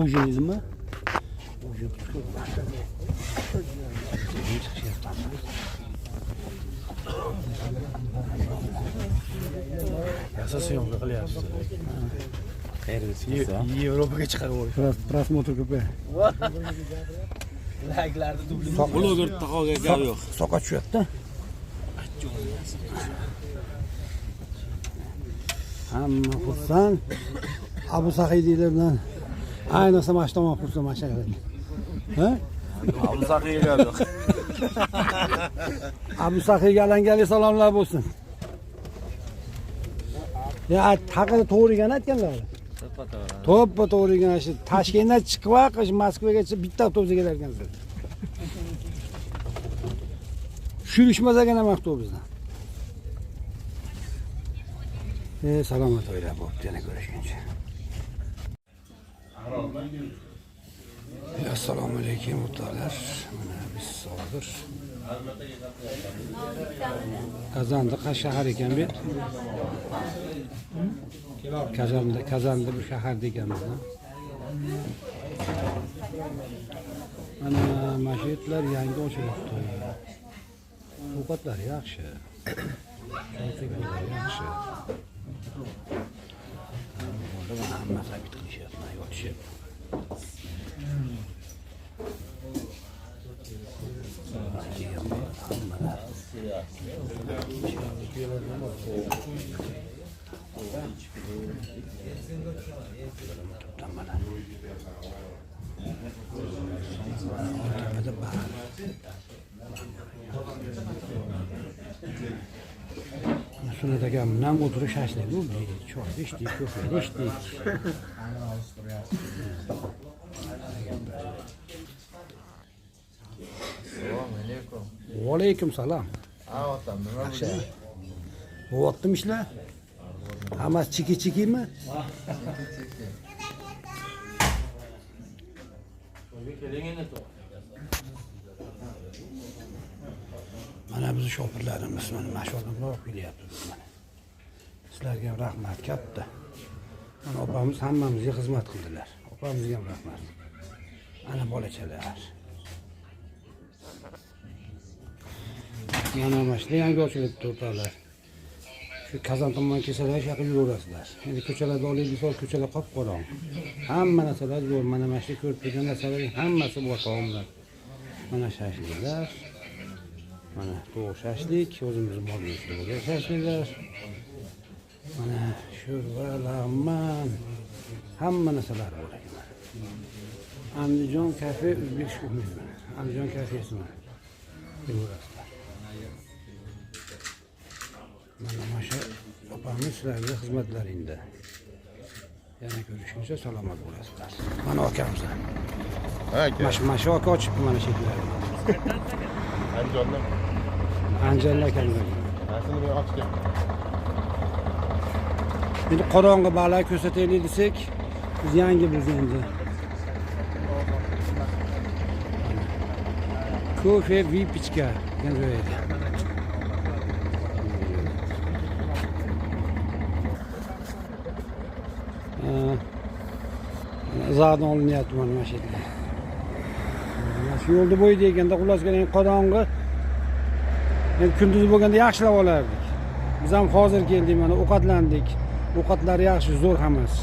Ujinizmi? Yasasi yo'q qilyapsiz. Qayerga chiqsa? Yevropaga chiqarib qo'y. Prosmotr ko'p. Laglarni dubli. Bloger taqoga gap yo'q. Soqa tushyapti. Hamma xursand. Abu Sahidiylar bilan ayniqsa mashtomon xursand mashaqalar. Ha? Abu Sahiy gap yo'q. Abu Sahiyga alangali salomlar bo'lsin. Ya haqida to'g'rigan aytganlar. To'ppa to'g'rigan shu Toshkentdan chiqib, Moskvagacha bitta avtobusga kelar ekansiz. Tushirishmasagan ham avtobusdan. Salomat o'ylab bo'pti, yana ko'rishguncha. Assalomu alaykum o'rtoqlar. Mana biz hozir Kazanda qaysi shahar ekan bu? Kazanda bir shahar ekanmiz. Mana masjidlar yangi ochilyapti. Ovqatlar yaxshi. Choychalar yaxshi. Burada hamma sabit qilishyapti, yotishyapti. Şurada gamdan oturuş şaşlaydı. Çok içtik, köfte içtik. Aleyküm selam. O attım işler. Ama çiki mi? Mana bizni shopirlarimiz mana mashhurlar qilyapti. Sizlarga ham rahmat katta. Mana opamiz hammamizga xizmat qildilar. Opamizga ham rahmat. Ana bolachalar. Mana shu yangi ochilibdi o'rtoqlar. Shu Kazan tomon kelsalar shu yoqqa yuraverasizlar. Endi ko'chalarda olaylik, ko'chalar qop-qorong. Hamma narsalar zo'r. Mana shu ko'rib turgan narsalar hammasi bor taomlar. Mana shashliklar. Mana to'q shashlik, o'zimiz molimiz bo'lgan shashliklar. Mana sho'rva, lag'mon, hamma narsalar bor ekan. Andijon kafe, o'zbek shumi. Andijon kafesi mana. Yuraverasizlar. Mana shu opamiz sizlarga xizmatlaringda. Yana ko'rishguncha salomat bo'lasizlar. Mana akamiz. Ha, aka. Mana shu aka ochibdi mana shekillarni. Andijondan. Andijondan akamiz. Aslida men ochgan. Endi qorong'i baliq ko'rsataylik desak, biz yangi biz endi. Kofe vipichka yoziladi. Zaten olinyapti mana mashina. Shu yo'lda bo'yida ekanda xulosga qorong'i. Endi kunduz bo'lganda yaxshilab olardik. Biz ham hozir keldik mana ovqatlandik. Ovqatlar yaxshi, zo'r hammasi.